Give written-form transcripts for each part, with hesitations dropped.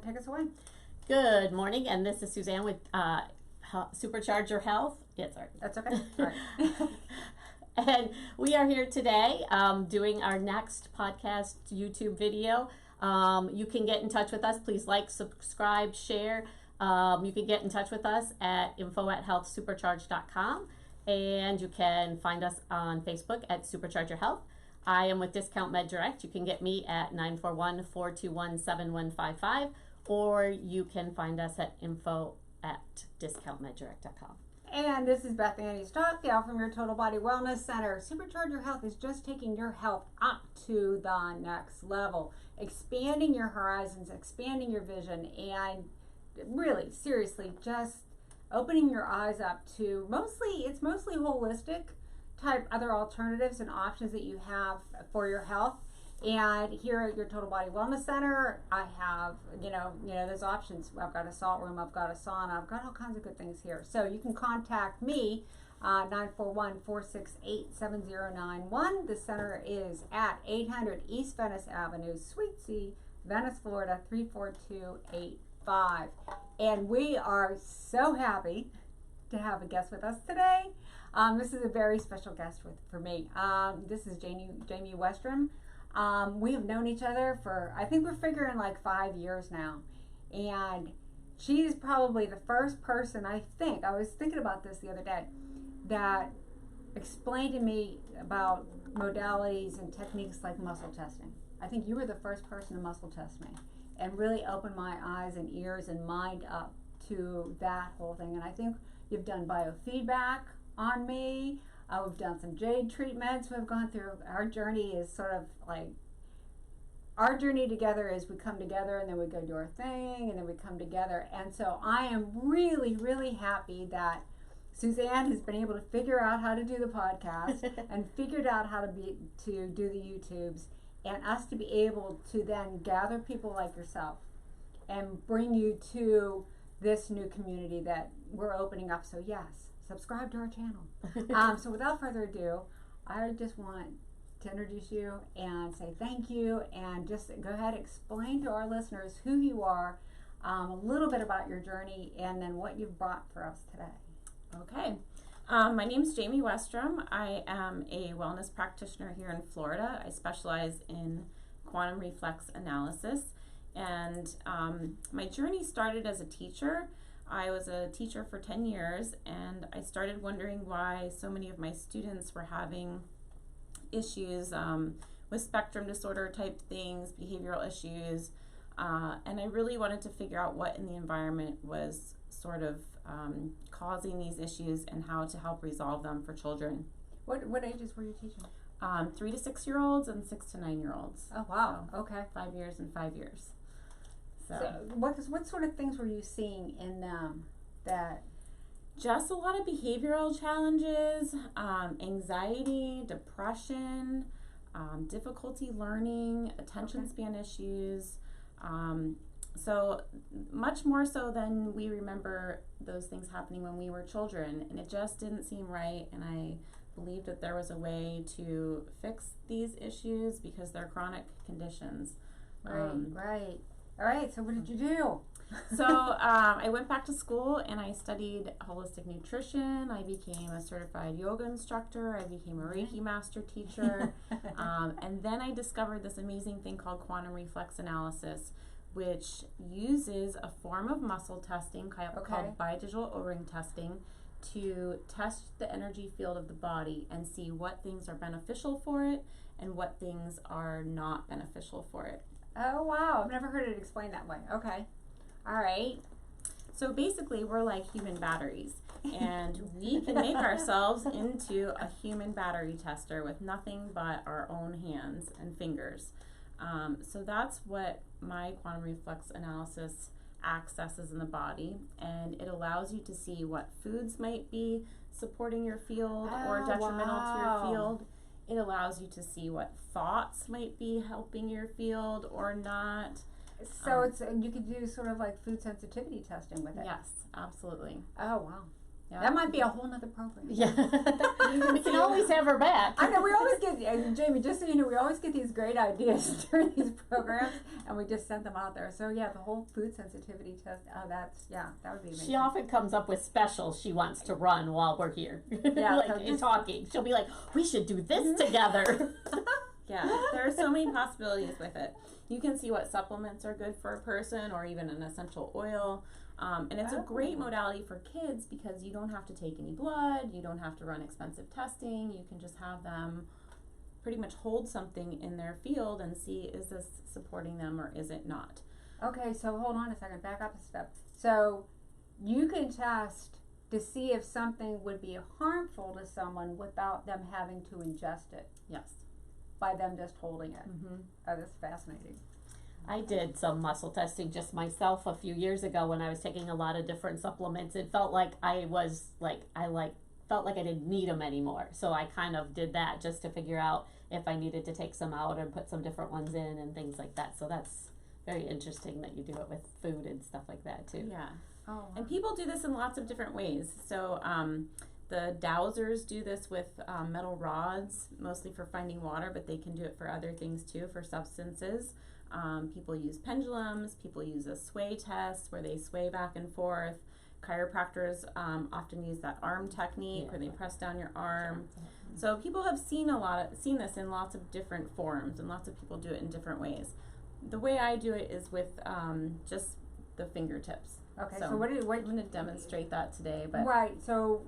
take us away. Good morning, and this is Suzanne with Supercharge Your Health. Yeah, sorry. That's okay. All right. And we are here today doing our next podcast YouTube video. You can get in touch with us. Please like, subscribe, share. You can get in touch with us at info@healthsupercharge.com, and you can find us on Facebook at Supercharge Your Health. I am with Discount Med Direct. You can get me at 941-421-7155, or you can find us at info@discountmeddirect.com. And this is Beth Annie Stockdale from your Total Body Wellness Center. Supercharge Your Health is just taking your health up to the next level, expanding your horizons, expanding your vision, and really, seriously, just opening your eyes up to mostly holistic type other alternatives and options that you have for your health. And here at your Total Body Wellness Center, I have, there's options. I've got a salt room, I've got a sauna, I've got all kinds of good things here. So you can contact me, 941-468-7091. The center is at 800 East Venice Avenue, Suite C, Venice, Florida, 34285. And we are so happy to have a guest with us today. This is a very special guest for me. This is Jayme Westrom. We have known each other for, I think we're figuring like 5 years now. And she's probably the first person, I was thinking about this the other day, that explained to me about modalities and techniques like muscle testing. I think you were the first person to muscle test me and really open my eyes and ears and mind up to that whole thing. And I think you've done biofeedback on me. We've done some jade treatments we've gone through. Our journey is sort of like, our journey together is we come together and then we go do our thing and then we come together. And so I am really, really happy that Suzanne has been able to figure out how to do the podcast and figured out how to do the YouTubes, and us to be able to then gather people like yourself and bring you to this new community that we're opening up. So yes, subscribe to our channel. So without further ado, I just want to introduce you and say thank you, and just go ahead and explain to our listeners who you are, a little bit about your journey, and then what you've brought for us today. Okay. My name is Jayme Westrom. I am a wellness practitioner here in Florida. I specialize in quantum reflex analysis, and my journey started as a teacher. I was a teacher for 10 years, and I started wondering why so many of my students were having issues with spectrum disorder type things, behavioral issues, and I really wanted to figure out what in the environment was sort of causing these issues and how to help resolve them for children. What ages were you teaching? 3 to 6 year olds and 6 to 9 year olds. Oh wow, so okay. 5 years and 5 years. So what sort of things were you seeing in them that? Just a lot of behavioral challenges, anxiety, depression, difficulty learning, attention span issues. So much more so than we remember those things happening when we were children. And it just didn't seem right. And I believed that there was a way to fix these issues because they're chronic conditions. Right. All right, so what did you do? So I went back to school and I studied holistic nutrition. I became a certified yoga instructor. I became a Reiki master teacher. And then I discovered this amazing thing called quantum reflex analysis, which uses a form of muscle testing called bidigital O-ring testing to test the energy field of the body and see what things are beneficial for it and what things are not beneficial for it. Oh, wow. I've never heard it explained that way. Okay. All right. So basically, we're like human batteries, and we can make ourselves into a human battery tester with nothing but our own hands and fingers. So that's what my quantum reflex analysis accesses in the body, and it allows you to see what foods might be supporting your field or detrimental to your field. It allows you to see what thoughts might be helping your field or not. So you could do sort of like food sensitivity testing with it. Yes, absolutely. Oh, wow. Yeah. That might be a whole nother program. Yeah. We can always have her back. I know, we always get, and Jayme, just so you know, we always get these great ideas during these programs, and we just send them out there. So yeah, the whole food sensitivity test, that would be amazing. She often comes up with specials she wants to run while we're here. Yeah, like so just talking. She'll be like, we should do this together. Yeah, there are so many possibilities with it. You can see what supplements are good for a person, or even an essential oil. And it's a great modality for kids because you don't have to take any blood, you don't have to run expensive testing, you can just have them pretty much hold something in their field and see, is this supporting them or is it not? Okay, so hold on a second, back up a step. So you can test to see if something would be harmful to someone without them having to ingest it, Yes. by them just holding it. Mm-hmm. Oh, that's fascinating. I did some muscle testing just myself a few years ago when I was taking a lot of different supplements. It felt like felt like I didn't need them anymore. So I kind of did that just to figure out if I needed to take some out and put some different ones in and things like that. So that's very interesting that you do it with food and stuff like that too. Yeah. Oh, wow. And people do this in lots of different ways. So the dowsers do this with metal rods, mostly for finding water, but they can do it for other things too, for substances. People use pendulums, people use a sway test where they sway back and forth. Chiropractors often use that arm technique where they press down your arm. So people have seen this in lots of different forms, and lots of people do it in different ways. The way I do it is with just the fingertips. Okay, So so what I'm going to demonstrate that today, but right, so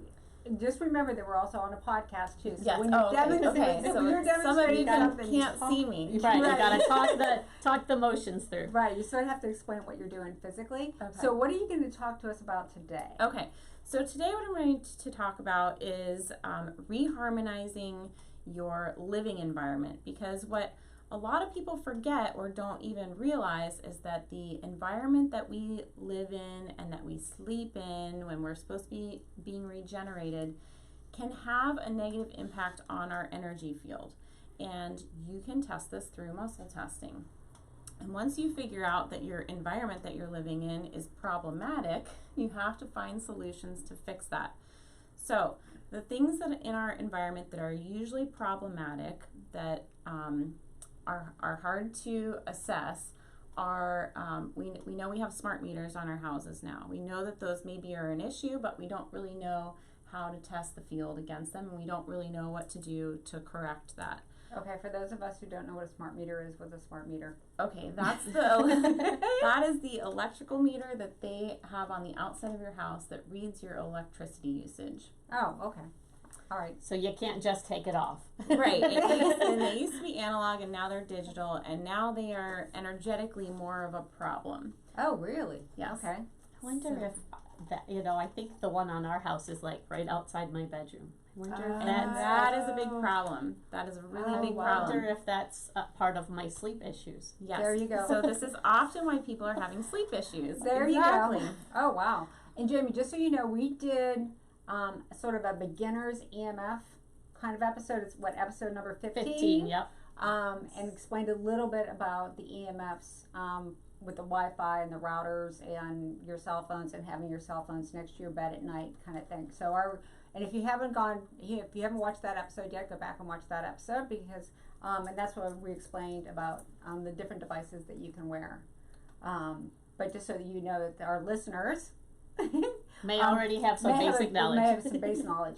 just remember that we're also on a podcast too. So yes. when you're demonstrating, So when you're some of you demonstrating something, can't see me. Right, Right. you gotta talk the motions through. right, you sort of have to explain what you're doing physically. Okay. So what are you going to talk to us about today? Okay, so today what I'm going to talk about is reharmonizing your living environment, because what a lot of people forget or don't even realize is that the environment that we live in and that we sleep in when we're supposed to be being regenerated can have a negative impact on our energy field. And you can test this through muscle testing. And once you figure out that your environment that you're living in is problematic, you have to find solutions to fix that. So the things that in our environment that are usually problematic, that are hard to assess, are we know we have smart meters on our houses now. We know that those maybe are an issue, but we don't really know how to test the field against them, and we don't really know what to do to correct that. Okay, for those of us who don't know what a smart meter is, what's a smart meter? Okay, that is the electrical meter that they have on the outside of your house that reads your electricity usage. Oh, okay. All right. So you can't just take it off. Right. And they used to be analog, and now they're digital, and now they are energetically more of a problem. Oh, really? Yes. Okay. I wonder if that, I think the one on our house is like right outside my bedroom. I wonder if That is a big problem. That is a really big I problem. wonder if that's a part of my sleep issues. Yes. There you go. So this is often why people are having sleep issues. There Exactly. you go. Oh, wow. And Jayme, just so you know, we did sort of a beginner's EMF kind of episode. It's what, episode number 15? 15, yep. And explained a little bit about the EMFs with the Wi-Fi and the routers and your cell phones, and having your cell phones next to your bed at night kind of thing. So and if you haven't watched that episode yet, go back and watch that episode, because and that's what we explained about the different devices that you can wear. But just so that you know that our listeners May already have some basic knowledge. May have some base knowledge.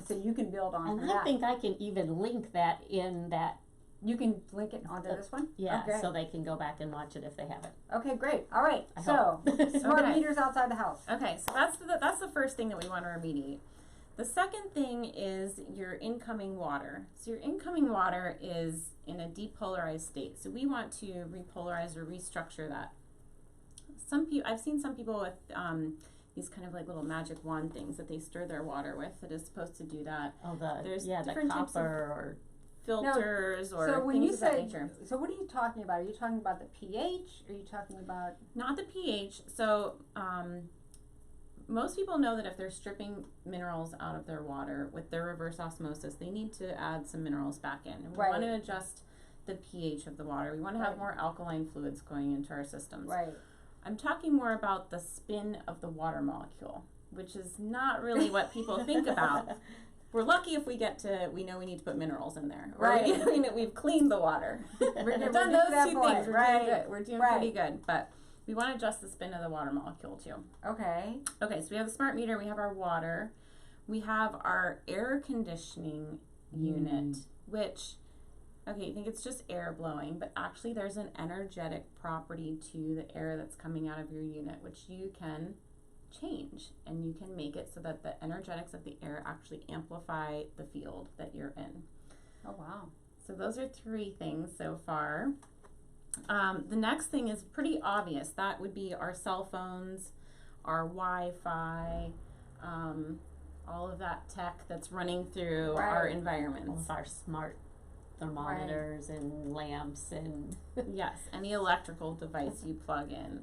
So you can build on And that. I think I can even link that in that. You can link it onto this one? Yeah, Okay. so they can go back and watch it if they haven't. Okay, great. All right. I So, smart Okay. meters outside the house. Okay, so that's the first thing that we want to remediate. The second thing is your incoming water. So your incoming water is in a depolarized state. So we want to repolarize or restructure that. I've seen some people with these kind of like little magic wand things that they stir their water with that is supposed to do that. Oh, There's the different types copper of or filters or So when things you of that say, nature. so what are you talking about? Are you talking about the pH? Are you talking about? Not the pH. So most people know that if they're stripping minerals out of their water with their reverse osmosis, they need to add some minerals back in. And we Right. want to adjust the pH of the water. We want to have Right. more alkaline fluids going into our systems. Right. I'm talking more about the spin of the water molecule. which is not really what people think about. We're lucky if we know we need to put minerals in there. Right. We've cleaned the water. We've done those two things. We're doing pretty good. But we want to adjust the spin of the water molecule too. Okay. Okay, so we have the smart meter, we have our water, we have our air conditioning unit, which, okay, you think it's just air blowing, but actually there's an energetic property to the air that's coming out of your unit, which you can change, and you can make it so that the energetics of the air actually amplify the field that you're in. Oh, wow. So those are 3 things so far. The next thing is pretty obvious. That would be our cell phones, our Wi-Fi, all of that tech that's running through our environments. All of our smart thermometers and lamps and yes, any electrical device you plug in.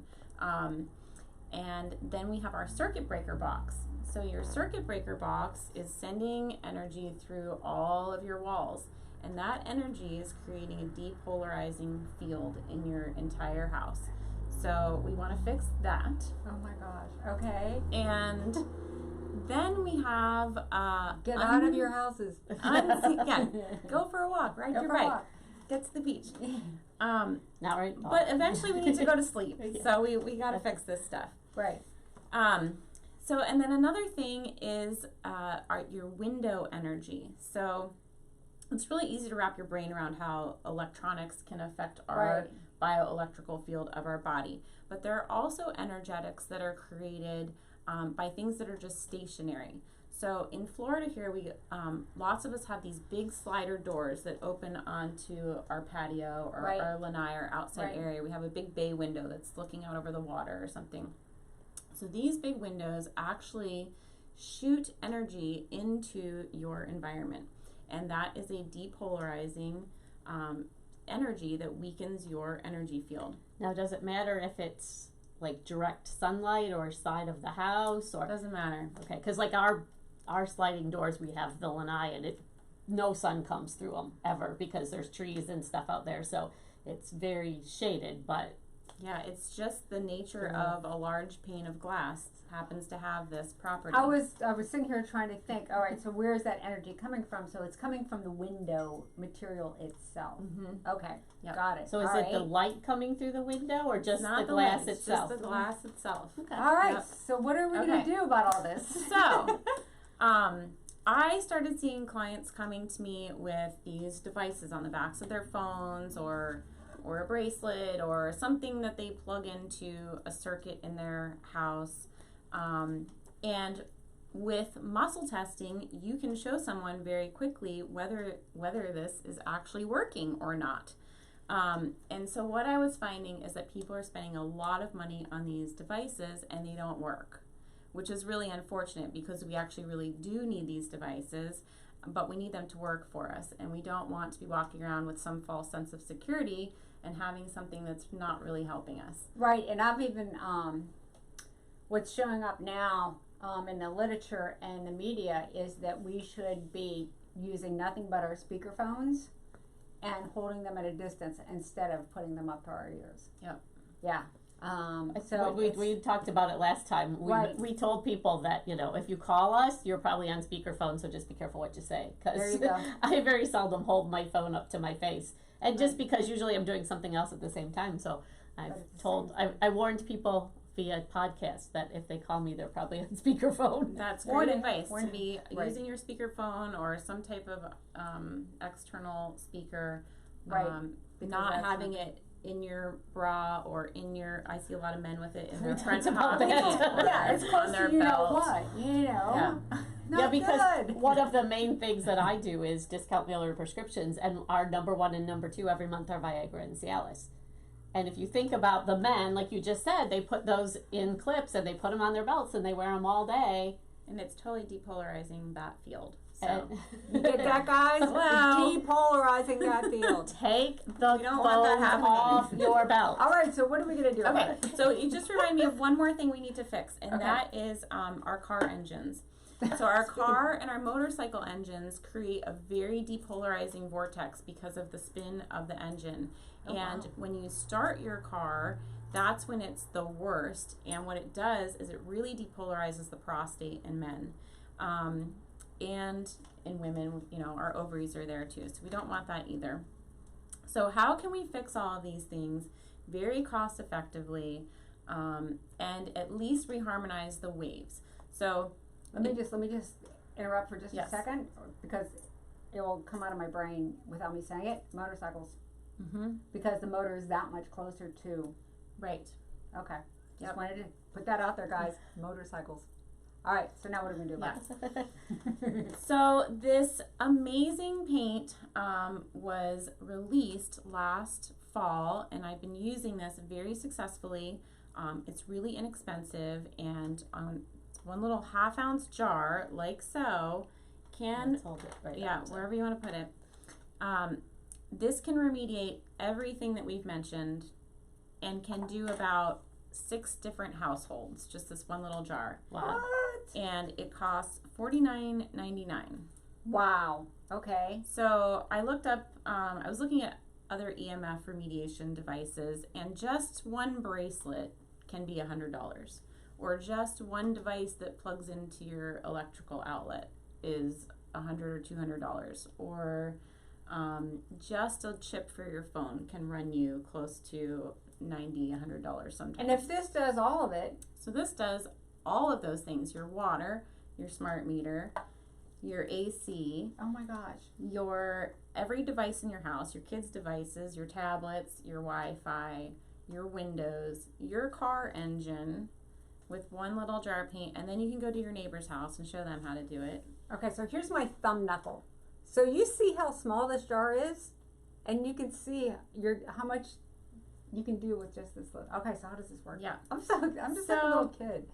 And then we have our circuit breaker box. So your circuit breaker box is sending energy through all of your walls. And that energy is creating a depolarizing field in your entire house. So we want to fix that. Oh my gosh. Okay. And then we have get out of your houses. Yeah, go for a walk, ride your bike, get to the beach. Not right. But eventually we need to go to sleep. So we got to fix this stuff. Right. So and then another thing is your window energy. So it's really easy to wrap your brain around how electronics can affect our bioelectrical field of our body. But there are also energetics that are created by things that are just stationary. So in Florida here, we lots of us have these big slider doors that open onto our patio or our lanai or outside area. We have a big bay window that's looking out over the water or something. So these big windows actually shoot energy into your environment. And that is a depolarizing energy that weakens your energy field. Now, does it matter if it's like direct sunlight or side of the house, or doesn't matter? Okay, because like our sliding doors, we have the lanai, and no sun comes through them ever because there's trees and stuff out there, so it's very shaded. But yeah, it's just the nature of a large pane of glass happens to have this property. I was sitting here trying to think, all right, so where is that energy coming from? So it's coming from the window material itself. Okay, got it. So is it the light coming through the window or just the glass itself? Just the glass itself. Okay. All right, so what are we going to do about all this? So, I started seeing clients coming to me with these devices on the backs of their phones or a bracelet or something that they plug into a circuit in their house. And with muscle testing, you can show someone very quickly whether this is actually working or not. And so what I was finding is that people are spending a lot of money on these devices and they don't work, which is really unfortunate because we actually really do need these devices, but we need them to work for us. And we don't want to be walking around with some false sense of security and having something that's not really helping us. Right, and I've even, what's showing up now in the literature and the media is that we should be using nothing but our speakerphones and holding them at a distance instead of putting them up to our ears. Yep. Yeah. So we talked about it last time. We told people that, if you call us, you're probably on speakerphone, so just be careful what you say. Because I very seldom hold my phone up to my face. And just because usually I'm doing something else at the same time. So I warned people via podcast that if they call me, they're probably on speakerphone. That's great advice, to be using your speakerphone or some type of external speaker. Not having it in your bra or in your, I see a lot of men with it in their front pocket. Yeah, it's close to belt. Because one of the main things that I do is discount mail order prescriptions, and our number 1 and number 2 every month are Viagra and Cialis. And if you think about the men, like you just said, they put those in clips and they put them on their belts and they wear them all day. And it's totally depolarizing that field. So. You get that, guys? Well, depolarizing that field. Take the phone off your belt. All right, so what are we going to do about it? So you just remind me of one more thing we need to fix, and that is our car engines. So our car and our motorcycle engines create a very depolarizing vortex because of the spin of the engine. And when you start your car, that's when it's the worst. And what it does is it really depolarizes the prostate in men. And in women, you know, our ovaries are there too. So we don't want that either. So how can we fix all of these things very cost effectively, and at least reharmonize the waves? So let me just interrupt for just Yes. a second, because it will come out of my brain without me saying it. Motorcycles, because the motor is that much closer to. Right. Okay. Just Yep. wanted to put that out there, guys. Motorcycles. All right. So now what are we gonna do about it? So this amazing paint was released last fall, and I've been using this very successfully. It's really inexpensive, and one little half-ounce jar, like so, can Let's hold it right up to- wherever you want to put it. This can remediate everything that we've mentioned, and can do about 6 different households. Just this one little jar. Wow. What? And it costs $49.99. Wow. Okay. So I looked up, I was looking at other EMF remediation devices, and just one bracelet can be $100, or just one device that plugs into your electrical outlet is $100 or $200, or just a chip for your phone can run you close to $90, $100 sometimes. And if this does all of it, So this does all of those things: your water, your smart meter, your AC, oh my gosh. your every device in your house, your kids' devices, your tablets, your Wi-Fi, your windows, your car engine, with one little jar of paint, and then you can go to your neighbor's house and show them how to do it. Okay, so here's my thumb knuckle. So you see how small this jar is, and you can see how much you can do with just this little. Okay, so how does this work? Yeah. I'm just like a little kid.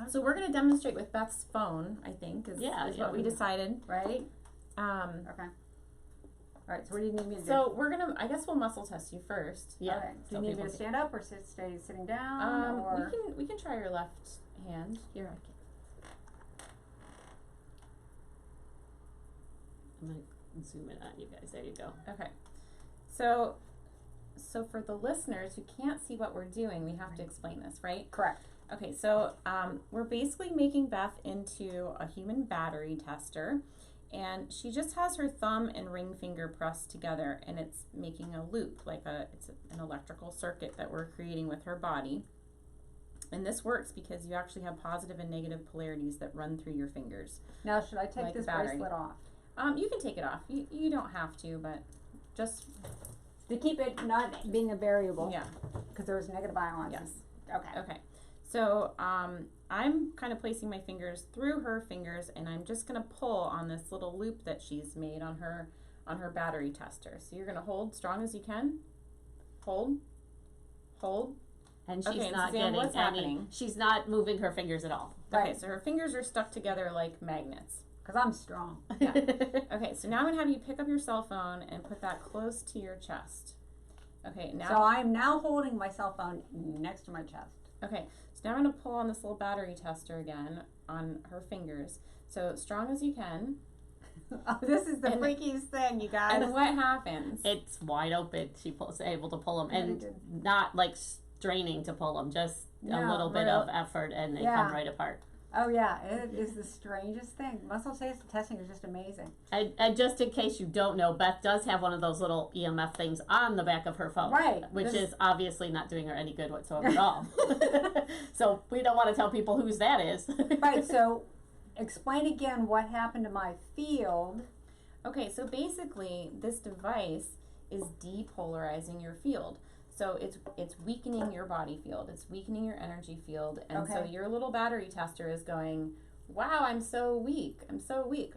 So we're gonna demonstrate with Beth's phone, I think, is what we decided. Right? Um, Okay. All right. So what do you need me to do? so we're gonna, I guess we'll muscle test you first. Yeah. Okay. Do you need me to stand up or stay sitting down? Or We can try your left hand. Here, I can. I'm gonna zoom in on you guys. There you go. Okay. So for the listeners who can't see what we're doing, we have to explain this, right? correct. Okay, so we're basically making Beth into a human battery tester, and she just has her thumb and ring finger pressed together, and it's making a loop, it's an electrical circuit that we're creating with her body. And this works because you actually have positive and negative polarities that run through your fingers. Now, should I take Like a this battery. bracelet off You can take it off. You don't have to, but just, to keep it not being a variable? yeah, Because there was negative ions. yes. Okay. Okay, so I'm kind of placing my fingers through her fingers, and I'm just gonna pull on this little loop that she's made on her battery tester. So you're gonna hold strong as you can. Hold. And she's Okay, not Suzanne, getting what's any. happening? She's not moving her fingers at all. Right. Okay, so her fingers are stuck together like magnets. Because I'm strong. Yeah. Okay, so now I'm gonna have you pick up your cell phone and put that close to your chest. Okay, now. So I'm now holding my cell phone next to my chest. Okay, so now I'm going to pull on this little battery tester again on her fingers. So strong as you can. Oh, this is the And- freakiest thing, you guys. And what happens? It's wide open. She's able to pull them, Very and good. not like straining to pull them. Just a No, little bit real- of effort, and they Yeah. come right apart. Oh yeah, it is the strangest thing. Muscle testing is just amazing. And just in case you don't know, Beth does have one of those little EMF things on the back of her phone, Right. Which This- is obviously not doing her any good whatsoever at all. So we don't want to tell people whose that is. Right. So, explain again what happened to my field. Okay, so basically this device is depolarizing your field. So it's weakening your body field. It's weakening your energy field. And so Okay. your little battery tester is going, wow, I'm so weak.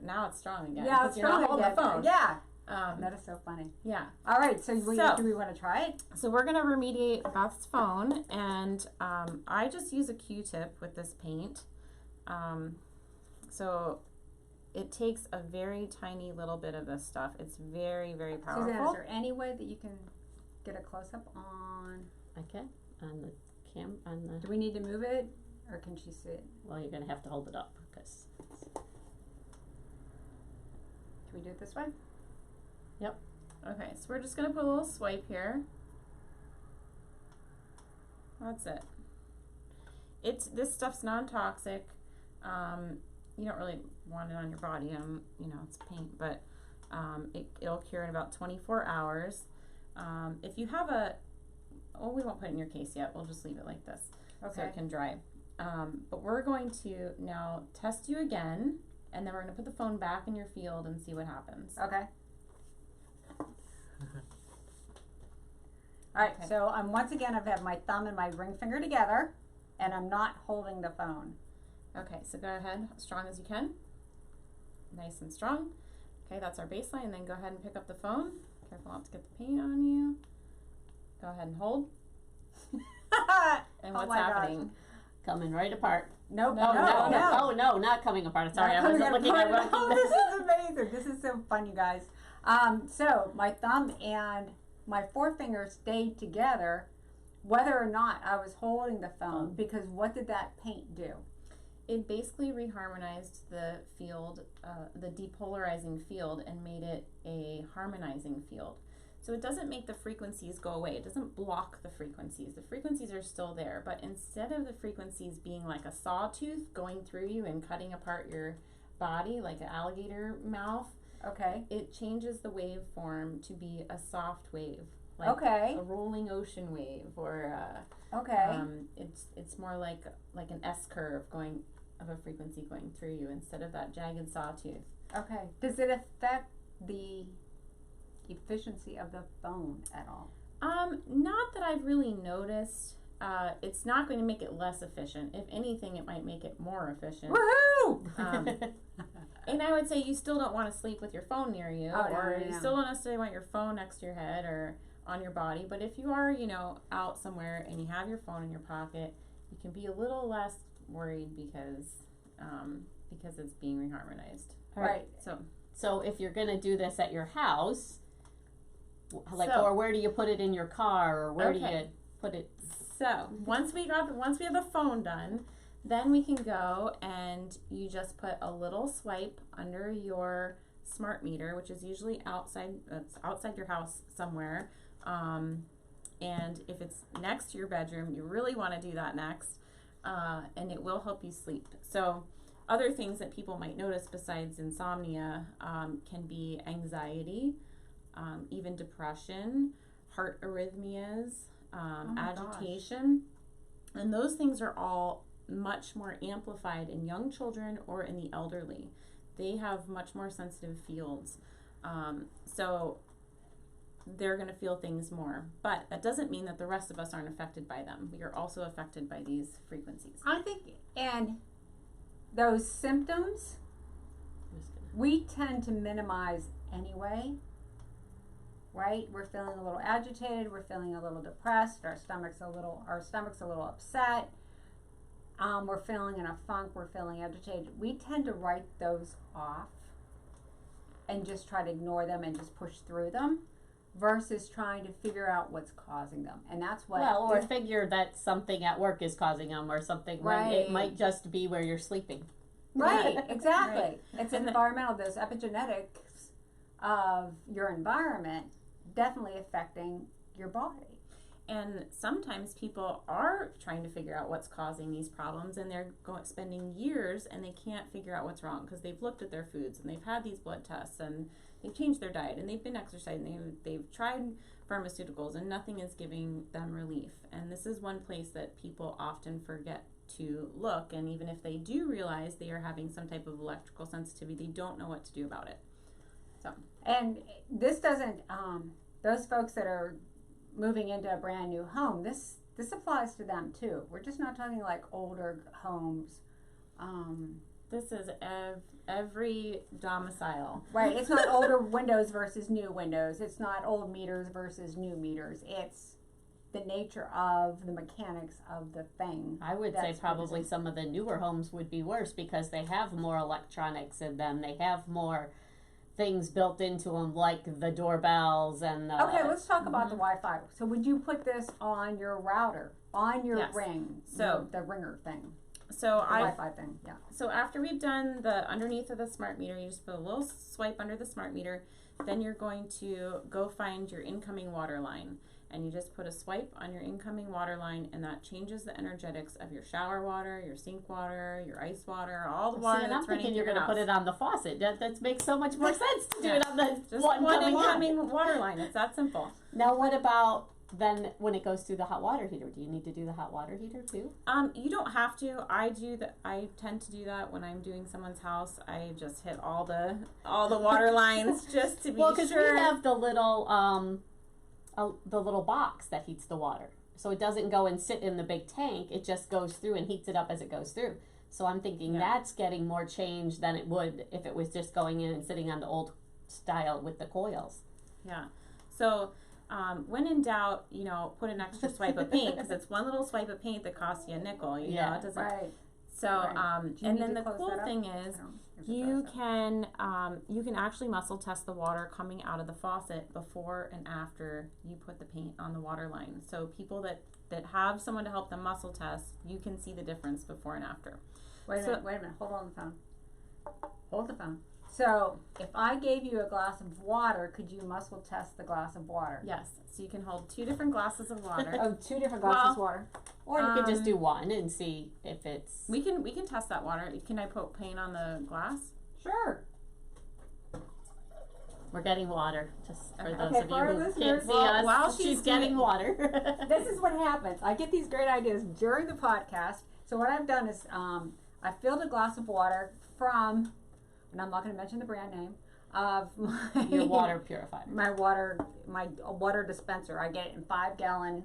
Now it's strong again. Yeah, 'cause it's you're not really holding the phone. Yeah. Um, That is so funny. yeah. All right. So, do So- we want to try it? So we're gonna remediate Beth's phone, and I just use a Q-tip with this paint. So it takes a very tiny little bit of this stuff. It's very, very powerful. Suzanne, is there any way that you can get a close up on? Okay, on the on the. Do we need to move it, or can she see it? Well, you're gonna have to hold it up because. Can we do it this way? Okay, so we're just gonna put a little swipe here. That's it. This stuff's non-toxic. You don't really want it on your body. You know, it's paint, but it'll cure in about 24 hours. If you have we won't put it in your case yet. We'll just leave it like this, so it can dry. But we're going to now test you again, and then we're going to put the phone back in your field and see what happens. Okay. All right, so once again, I've had my thumb and my ring finger together, and I'm not holding the phone. Okay, so go ahead, as strong as you can. Nice and strong. Okay, that's our baseline, and then go ahead and pick up the phone. Careful not to get the paint on you. Go ahead and hold. And what's happening? Gosh. Coming right apart. Nope. No, oh no, not coming apart. Sorry, I wasn't looking at Rocky. Oh, this is amazing. This is so fun, you guys. So my thumb and my forefinger stayed together, whether or not I was holding the phone, because what did that paint do? It basically reharmonized the field, the depolarizing field, and made it a harmonizing field. So it doesn't make the frequencies go away. It doesn't block the frequencies. The frequencies are still there, but instead of the frequencies being like a sawtooth going through you and cutting apart your body like an alligator mouth, it changes the waveform to be a soft wave, like a rolling ocean wave, or it's more like an S curve of a frequency going through you instead of that jagged sawtooth. Okay. Does it affect the efficiency of the phone at all? Not that I've really noticed. It's not going to make it less efficient. If anything, it might make it more efficient. Woohoo! And I would say you still don't want to sleep with your phone near you, you still don't necessarily want your phone next to your head or on your body. But if you are, out somewhere and you have your phone in your pocket, you can be a little less worried because it's being reharmonized. Right. So if you're going to do this at your house, or where do you put it in your car, or where do you put it? So once we have the phone done, then we can go and you just put a little swipe under your smart meter, which is usually outside your house somewhere. And if it's next to your bedroom, you really want to do that next, and it will help you sleep. So other things that people might notice besides insomnia can be anxiety, even depression, heart arrhythmias, agitation. And those things are all much more amplified in young children or in the elderly. They have much more sensitive fields. So they're going to feel things more. But that doesn't mean that the rest of us aren't affected by them. We are also affected by these frequencies. I think, and those symptoms, we tend to minimize anyway, right? We're feeling a little agitated, we're feeling a little depressed, our stomach's a little upset, we're feeling in a funk, we're feeling agitated. We tend to write those off and just try to ignore them and just push through them, versus trying to figure out what's causing them. And that's what... or figure that something at work is causing them, or something when it might just be where you're sleeping. Right, exactly. Right. It's environmental. Those epigenetics of your environment definitely affecting your body. And sometimes people are trying to figure out what's causing these problems, and they're spending years and they can't figure out what's wrong, because they've looked at their foods and they've had these blood tests and they've changed their diet and they've been exercising, they've tried pharmaceuticals, and nothing is giving them relief. And this is one place that people often forget to look, and even if they do realize they are having some type of electrical sensitivity, they don't know what to do about it. So, and this doesn't, those folks that are moving into a brand new home, this applies to them too. We're just not talking like older homes. This is every domicile. Right. It's not older windows versus new windows. It's not old meters versus new meters. It's the nature of the mechanics of the thing. I would say probably some of the newer homes would be worse, because they have more electronics in them. They have more things built into them, like the doorbells and okay, let's talk about the Wi-Fi. So would you put this on your router, on your ring, so the ringer thing? So the Wi-Fi thing, yeah. So after we've done the underneath of the smart meter, you just put a little swipe under the smart meter. Then you're going to go find your incoming water line. and you just put a swipe on your incoming water line, and that changes the energetics of your shower water, your sink water, your ice water, all the water and that's I'm running thinking through you're your going to put house. it on the faucet. That makes so much more sense to do it on the Just one one coming on. incoming water line. It's that simple. Now, what about then when it goes through the hot water heater? Do you need to do the hot water heater too? You don't have to. I tend to do that when I'm doing someone's house. I just hit all the water lines just to be Well, because sure. we have the little box that heats the water, so it doesn't go and sit in the big tank. It just goes through and heats it up as it goes through. So I'm thinking that's getting more change than it would if it was just going in and sitting on the old style with the coils. Yeah. So when in doubt, put an extra swipe of paint, because it's one little swipe of paint that costs you a nickel. You know, it doesn't. Right. So Right. and then the cool thing is, you can actually muscle test the water coming out of the faucet before and after you put the paint on the water line. So people that have someone to help them muscle test, you can see the difference before and after. Wait a minute. Hold on the phone. Hold the phone. So, if I gave you a glass of water, could you muscle test the glass of water? Yes. So you can hold 2 different glasses of water. Oh, 2 different glasses of water. Or you could just do one and see if it's... We can test that water. Can I put paint on the glass? Sure. We're getting water, just for Okay. those Okay, of for you our who listeners, can't see well, while us. she's She's getting doing- water. This is what happens. I get these great ideas during the podcast. So what I've done is I filled a glass of water from, and I'm not going to mention the brand name, of my Your water purifier. my water dispenser. I get it in 5-gallon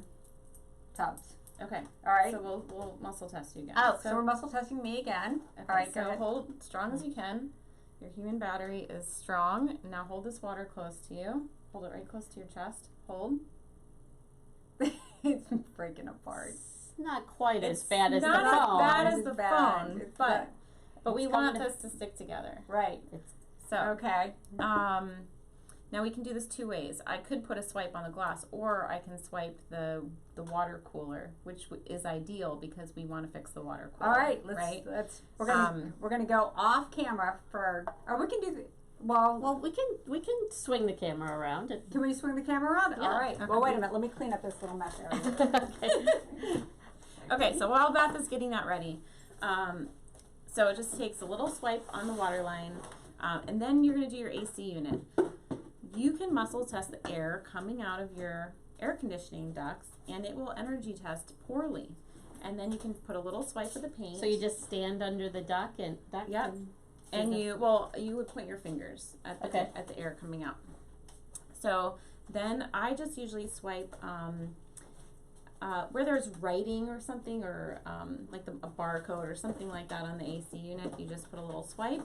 tubs. Okay. All right. So we'll muscle test you again. Oh, so we're muscle testing me again. Okay, All right, so go ahead. hold strong as you can. Your human battery is strong. Now hold this water close to you. Hold it right close to your chest. Hold. It's breaking apart. It's not quite as It's bad as the not as phone. bad as It's the bad. phone, It's but bad. we It's want coming- this to stick together. Right. So Okay. now we can do this 2 ways. I could put a swipe on the glass, or I can swipe the water cooler, which is ideal because we want to fix the water cooler. All right. right? We're gonna go off camera or we can do the. Well, we can swing the camera around. Can we swing the camera around? Yeah. All right. Okay. Well, wait a minute. Let me clean up this little mess area. Okay. Okay, so while Beth is getting that ready, so it just takes a little swipe on the water line, and then you're going to do your AC unit. You can muscle test the air coming out of your air conditioning ducts, and it will energy test poorly. And then you can put a little swipe of the paint. So you just stand under the duct and Yep. And you would point your fingers at the Okay. at the air coming out. So then I just usually swipe where there's writing or something, or like a barcode or something like that on the AC unit. You just put a little swipe,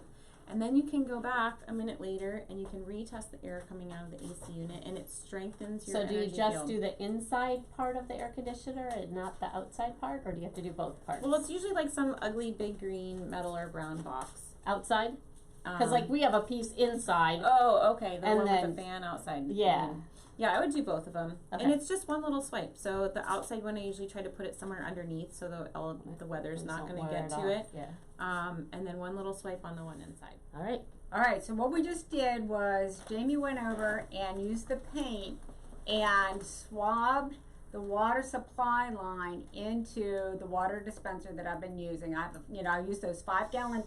and then you can go back a minute later and you can retest the air coming out of the AC unit, and it strengthens your So do you energy just field. do the inside part of the air conditioner and not the outside part, or do you have to do both parts? Well, it's usually like some ugly big green metal or brown box. Outside? Because like we have a piece inside. Oh, okay. The And one then- with the fan outside. Yeah. Yeah, I would do both of them. Okay. And it's just one little swipe. So the outside one, I usually try to put it somewhere underneath so the weather's not going to get to it. Yeah. And then one little swipe on the one inside. All right. All right. So what we just did was Jayme went over and used the paint and swabbed the water supply line into the water dispenser that I've been using. I used those 5-gallon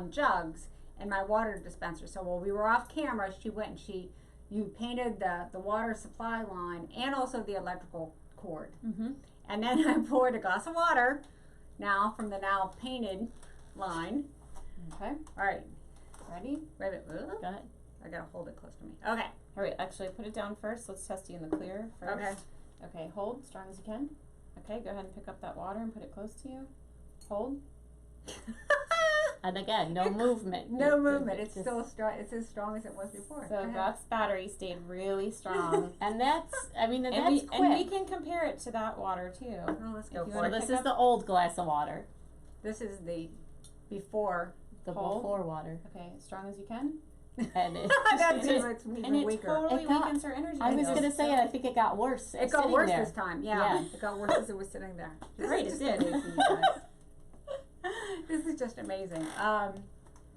jugs in my water dispenser. So while we were off camera, she went and you painted the water supply line and also the electrical cord. Mm-hmm. And then I poured a glass of water now from the now painted line. Okay. All right. Ready? Wait a minute. Go ahead. I gotta hold it close to me. Okay. All right. Actually, put it down first. Let's test you in the clear first. Okay. Okay. Hold strong as you can. Okay. Go ahead and pick up that water and put it close to you. Hold. And again, no movement. No movement. It's just- still strong. It's as strong as it was before. Go So ahead. Beth's battery stayed really strong. And that's, I mean, and and that's we quick. can compare it to that water too. Oh, let's go if you for So it. wanna this pick is up- the old glass of water, This is the before. the Hold. before water. Okay. As strong as you can. And it, That And means it- it's even And it weaker. totally It got- weakens her energy. I was field. going to say, I think it got worse. It got sitting worse there. this time. Yeah. Yeah. It got worse as it was sitting there. This Right, is it just did. amazing, you guys. This is just amazing.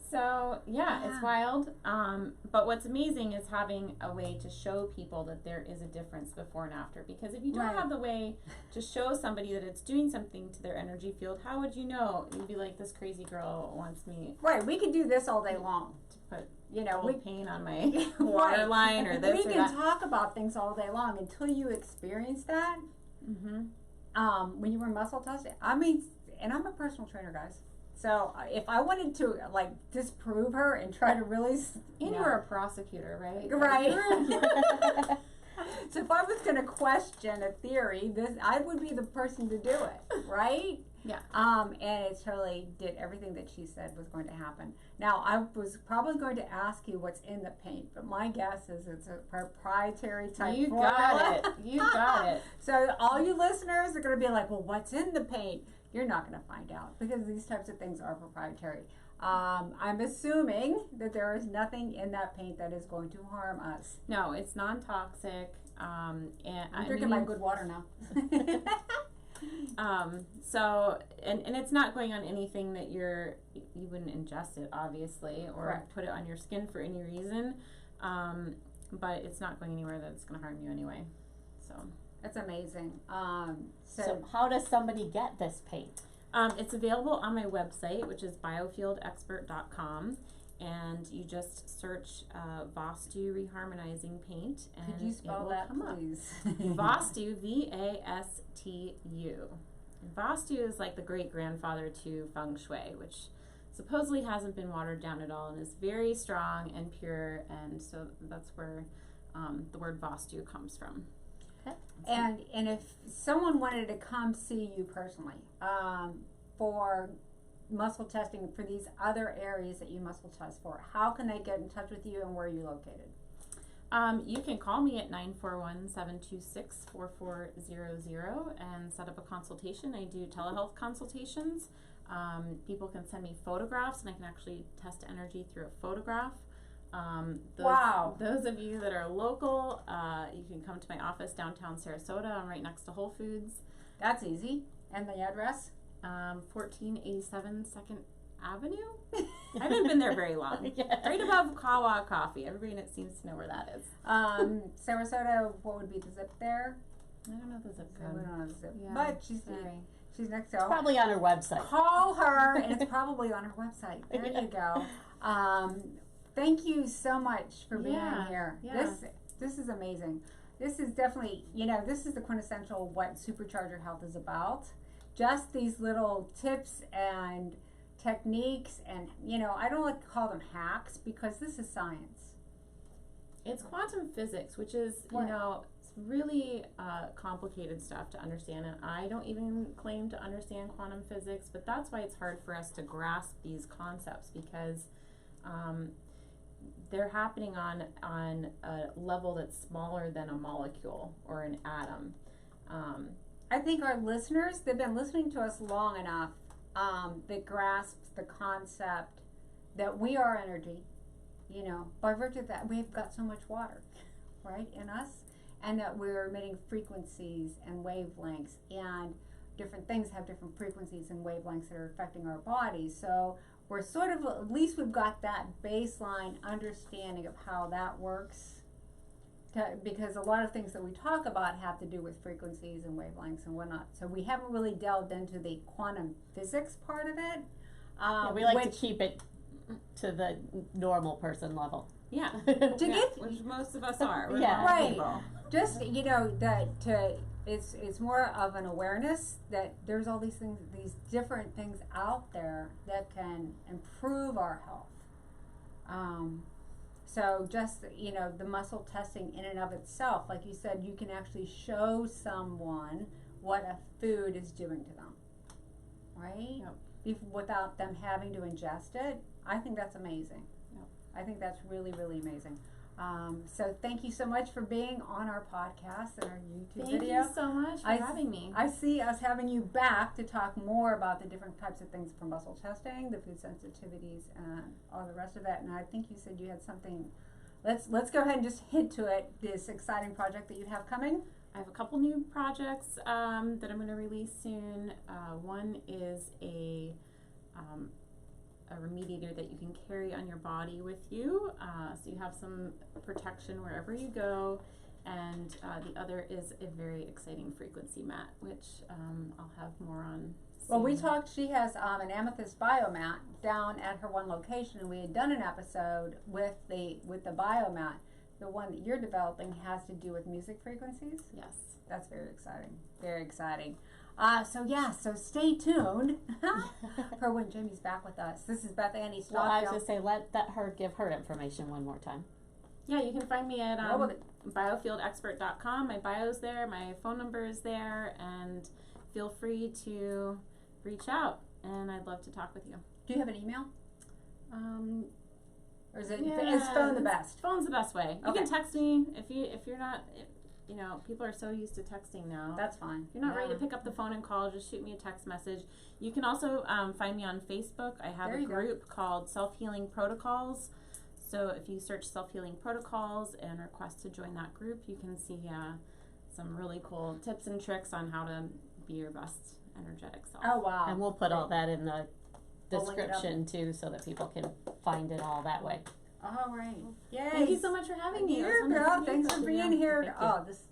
So yeah, it's wild. But what's amazing is having a way to show people that there is a difference before and after. Because if you don't have the way to show somebody that it's doing something to their energy field, how would you know? You'd be like, this crazy girl wants me. Right. We could do this all day long. To put we paint on my water line or this we or can that. talk about things all day long until you experience that. Mm-hmm. When you were muscle testing, I mean, and I'm a personal trainer, guys. So if I wanted to like disprove her and try to really, And you were a prosecutor, right? Right. So if I was going to question a theory, I would be the person to do it, right? Yeah. And it totally did everything that she said was going to happen. Now, I was probably going to ask you what's in the paint, but my guess is it's a proprietary type You formula. got it. You got it. So all you listeners are going to be like, well, what's in the paint? You're not going to find out because these types of things are proprietary. I'm assuming that there is nothing in that paint that is going to harm us. No, it's non-toxic. And I'm drinking my good water now. So it's not going on anything that you wouldn't ingest it, obviously, or put it on your skin for any reason. But it's not going anywhere that's going to harm you anyway. So that's amazing. So how does somebody get this paint? It's available on my website, which is biofieldexpert.com. And you just search Vastu Reharmonizing Paint. And could you spell that, please? Vastu, V-A-S-T-U. And Vastu is like the great-grandfather to Feng Shui, which supposedly hasn't been watered down at all and is very strong and pure. And so that's where the word Vastu comes from. Okay. And if someone wanted to come see you personally for muscle testing for these other areas that you muscle test for, how can they get in touch with you and where are you located? You can call me at 941-726-4400 and set up a consultation. I do telehealth consultations. People can send me photographs and I can actually test energy through a photograph. Those of you that are local, you can come to my office downtown Sarasota. I'm right next to Whole Foods. That's easy. And the address? 1487 2nd Avenue. I haven't been there very long. Right above Kawa Coffee. Everybody seems to know where that is. Sarasota, what would be the zip there? I don't know the zip code. We don't know the zip. Yeah, but she's next to her. Probably on her website. Call her, and it's probably on her website. There you go. Thank you so much for being here. Yeah. This is amazing. This is definitely, this is the quintessential what Supercharge Your Health is about. Just these little tips and techniques and, I don't like to call them hacks because this is science. It's quantum physics, which is, it's really complicated stuff to understand. And I don't even claim to understand quantum physics, but that's why it's hard for us to grasp these concepts because they're happening on a level that's smaller than a molecule or an atom. I think our listeners, they've been listening to us long enough that grasps the concept that we are energy, by virtue of that we've got so much water, right, in us, and that we're emitting frequencies and wavelengths, and different things have different frequencies and wavelengths that are affecting our bodies. So we're sort of, at least we've got that baseline understanding of how that works. Because a lot of things that we talk about have to do with frequencies and wavelengths and whatnot. So we haven't really delved into the quantum physics part of it. We like to keep it to the normal person level. Yeah. Which most of us are. We're right. people. Just, it's more of an awareness that there's all these things, these different things out there that can improve our health. So just, the muscle testing in and of itself, like you said, you can actually show someone what a food is doing to them, right? Yep. Without them having to ingest it. I think that's amazing. Yep. I think that's really, really amazing. So thank you so much for being on our podcast and our YouTube video. Thank you so much for having me. I see us having you back to talk more about the different types of things for muscle testing, the food sensitivities, and all the rest of that. And I think you said you had something. Let's go ahead and just hit to it. This exciting project that you have coming. I have a couple new projects that I'm going to release soon. One is a a remediator that you can carry on your body with you, so you have some protection wherever you go. And the other is a very exciting frequency mat, which I'll have more on soon. Well, we talked, she has an amethyst biomat down at her one location, and we had done an episode with the biomat. The one that you're developing has to do with music frequencies. Yes. That's very exciting. Very exciting. So stay tuned for when Jayme's back with us. This is Beth Annie Stockdale. Well, I was going to say, let her give her information one more time. Yeah, you can find me at biofieldexpert.com. My bio's there, my phone number is there, and feel free to reach out, and I'd love to talk with you. Do you have an email? Or is Yeah, is phone the best? Phone's the best way. You Okay. can text me if you're not. You know, people are so used to texting now. That's fine. If you're not ready to pick up the phone and call, just shoot me a text message. You can also find me on Facebook. I have a group called Self-Healing Protocols. So if you search Self-Healing Protocols and request to join that group, you can see some really cool tips and tricks on how to be your best energetic self. Oh, wow. And we'll put all that in the We'll link it up. description too, so that people can find it all that way. All right. Yay. Thank you so much for having me. Here, girl. Thanks for being here. Thank you. Oh, this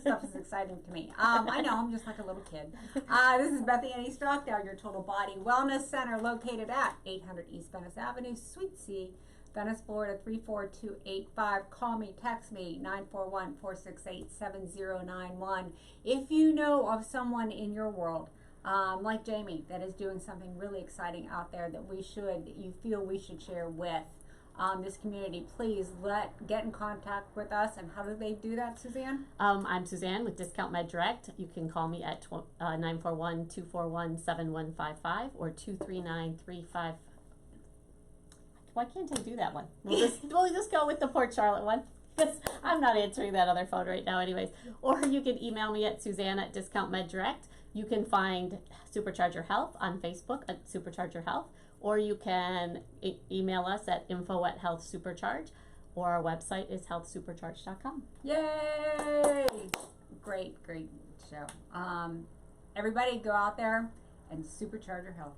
stuff is exciting to me. I know, I'm just like a little kid. This is Beth Annie Stockdale, your Total Body Wellness Center, located at 800 East Venice Avenue, Suite C, Venice, Florida 34285. Call me, text me, 941-468-7091. If you know of someone in your world, like Jayme, that is doing something really exciting out there that you feel we should share with this community, please get in contact with us. And how do they do that, Suzanne? I'm Suzanne with Discount Med Direct. You can call me at 941-241-7155 or 239-35. Why can't I do that one? We'll just go with the Port Charlotte one, because I'm not answering that other phone right now anyways. Or you can email me at Suzanne at Discount Med Direct. You can find Supercharger Health on Facebook at Supercharger Health, or you can email us at info@healthsupercharge, or our website is healthsupercharge.com. Yay! Great show. Everybody go out there and supercharge your health.